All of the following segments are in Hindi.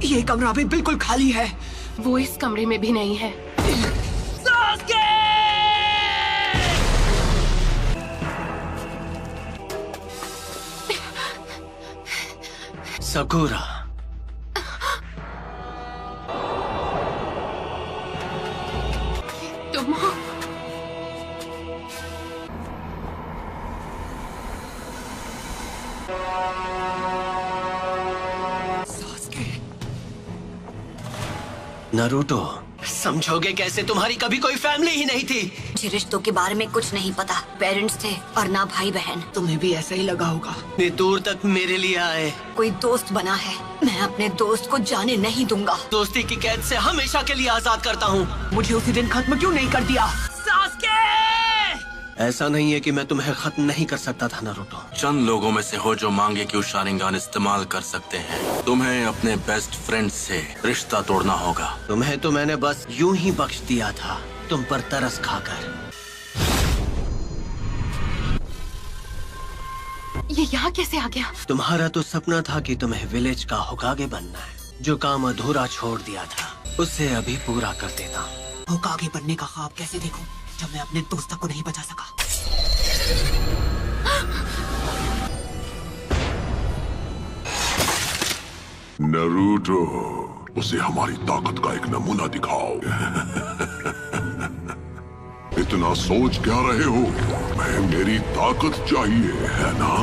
ये कमरा भी बिल्कुल खाली है। वो इस कमरे में भी नहीं है। सकुरा, तुम हो? नारुतो, समझोगे कैसे? तुम्हारी कभी कोई फैमिली ही नहीं थी। मुझे रिश्तों के बारे में कुछ नहीं पता। पेरेंट्स थे और ना भाई बहन। तुम्हें भी ऐसा ही लगा होगा। इतनी दूर तक मेरे लिए आए। कोई दोस्त बना है, मैं अपने दोस्त को जाने नहीं दूंगा। दोस्ती की कैद से हमेशा के लिए आजाद करता हूँ। मुझे उसी दिन खत्म क्यों नहीं कर दिया? ऐसा नहीं है कि मैं तुम्हें खत्म नहीं कर सकता था नारुतो। चंद लोगों में से हो जो मांगे कि वो शारिंगान इस्तेमाल कर सकते हैं। तुम्हें अपने बेस्ट फ्रेंड से रिश्ता तोड़ना होगा। तुम्हें तो मैंने बस यूं ही बख्श दिया था, तुम पर तरस खाकर। ये यहाँ कैसे आ गया? तुम्हारा तो सपना था कि तुम्हें विलेज का होकागे बनना है। जो काम अधूरा छोड़ दिया था उसे अभी पूरा कर देता हूँ। होकागे बनने का ख्वाब कैसे देखूं जब मैं अपने दोस्त को नहीं बचा सका? नारुतो, उसे हमारी ताकत का एक नमूना दिखाओ। इतना सोच क्या रहे हो? मैं मेरी ताकत चाहिए है ना?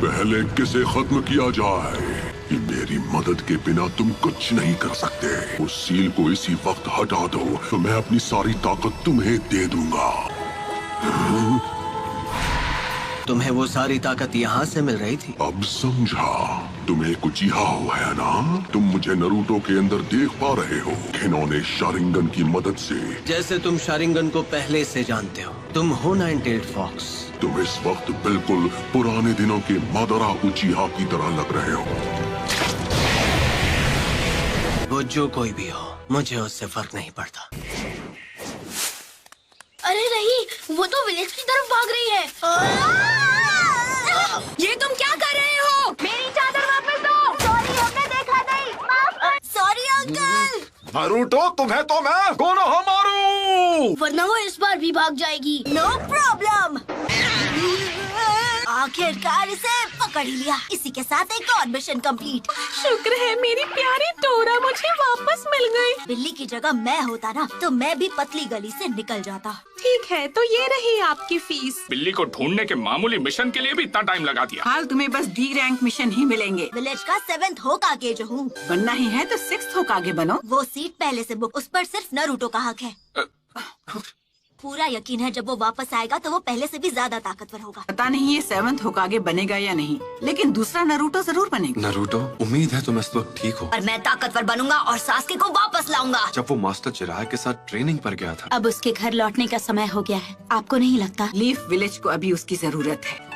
पहले किसे खत्म किया जाए कि मेरी मदद के बिना तुम कुछ नहीं कर सकते। उस सील को इसी वक्त हटा दो तो मैं अपनी सारी ताकत तुम्हें दे दूंगा। तुम्हें वो सारी ताकत यहाँ से मिल रही थी? अब समझा। तुम्हें कुछ यहाँ है ना? तुम मुझे नारुतो के अंदर देख पा रहे हो, खिलौने शारिंगन की मदद से। जैसे तुम शारिंगन को पहले से जानते हो। तुम हो नाइन-टेल्ड फॉक्स। तुम इस वक्त बिल्कुल पुराने दिनों के मादरा उचिहा की तरह लग रहे हो। वो जो कोई भी हो, मुझे उससे फर्क नहीं पड़ता। अरे नहीं, वो तो विलेज की तरफ भाग रही है। ये तुम क्या कर रहे हो? मेरी चादर वापस दो। सॉरी, हमने देखा नहीं। Sorry uncle. नारुतो, तुम्हें तो मैं कोनोहा मारू। वरना वो इस बार भी भाग जाएगी। No problem. आखिरकार इसे पकड़ ही लिया। इसी के साथ एक और मिशन कंप्लीट। शुक्र है मेरी प्यारी टोरा मुझे वापस मिल गई। बिल्ली की जगह मैं होता ना तो मैं भी पतली गली से निकल जाता। ठीक है, तो ये रही आपकी फीस। बिल्ली को ढूंढने के मामूली मिशन के लिए भी इतना टाइम लगा दिया। हाल तुम्हें बस डी रैंक मिशन ही मिलेंगे। विलेज का 7th होकागे जो हूँ। बनना ही है तो 6th होकागे बनो। वो सीट पहले से बुक, उस पर सिर्फ नारुतो का हक है। पूरा यकीन है जब वो वापस आएगा तो वो पहले से भी ज्यादा ताकतवर होगा। पता नहीं ये 7th होकागे बनेगा या नहीं, लेकिन दूसरा नारुतो जरूर बनेगा। नारुतो, उम्मीद है तुम इस वक्त ठीक हो। और मैं ताकतवर बनूंगा और सास्के को वापस लाऊंगा। जब वो मास्टर चिराग के साथ ट्रेनिंग पर गया था। अब उसके घर लौटने का समय हो गया है। आपको नहीं लगता? लीफ विलेज को अभी उसकी जरूरत है।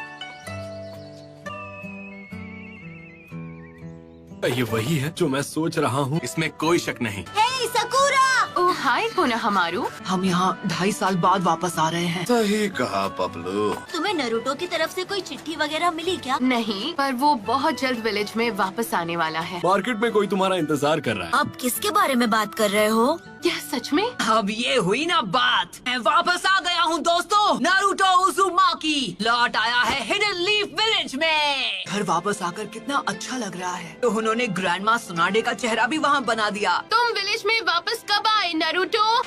ये वही है जो मैं सोच रहा हूँ, इसमें कोई शक नहीं। हे सकुरा! ओह हाय कोनोहामारू। हम यहाँ 2.5 साल बाद वापस आ रहे हैं। सही कहा पपलू। तुम्हें नारुतो की तरफ से कोई चिट्ठी वगैरह मिली क्या? नहीं, पर वो बहुत जल्द विलेज में वापस आने वाला है। मार्केट में कोई तुम्हारा इंतजार कर रहा है। आप किसके बारे में बात कर रहे हो? क्या सच में? अब ये हुई ना बात। मैं वापस आ गया हूँ दोस्तों। नारुतो उज़ुमाकी लौट आया है हिडन लीफ विलेज में। घर वापस आकर कितना अच्छा लग रहा है। तो उन्होंने ग्रैंडमा सुनाडे का चेहरा भी वहाँ बना दिया। तुम विलेज में वापस कब आए नारुतो?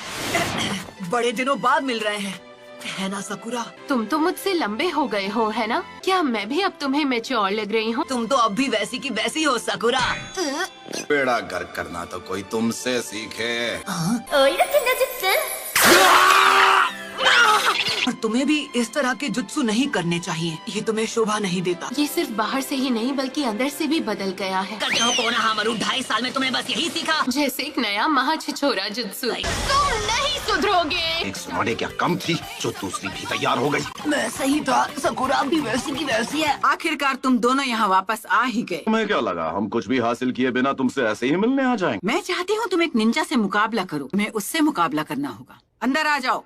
बड़े दिनों बाद मिल रहे हैं, है ना सकुरा? तुम तो मुझसे लंबे हो गए हो, है ना? क्या मैं भी अब तुम्हें मैच्योर लग रही हूँ? तुम तो अब भी वैसी की वैसी हो सकुरा। बेड़ा गर्क करना तो कोई तुमसे सीखे। और तुम्हें भी इस तरह के जुत्सु नहीं करने चाहिए। ये तुम्हें शोभा नहीं देता। ये सिर्फ बाहर से ही नहीं बल्कि अंदर से भी बदल गया है। कोनोहामारू 2.5 साल में तुम्हें बस यही सीखा। जैसे एक नया महाछिछोरा जुत्सु। तुम नहीं सुधरोगे। एक सुनाडे क्या कम थी जो दूसरी भी तैयार हो गई। मैं सही था, सकुरा भी वैसी की वैसी है। आखिरकार तुम दोनों यहाँ वापस आ ही गए। तुम्हें क्या लगा हम कुछ भी हासिल किए बिना तुमसे ऐसे ही मिलने आ जाएंगे? मैं चाहती हूँ तुम एक निंजा से मुकाबला करो। तुम्हें उससे मुकाबला करना होगा। अंदर आ जाओ।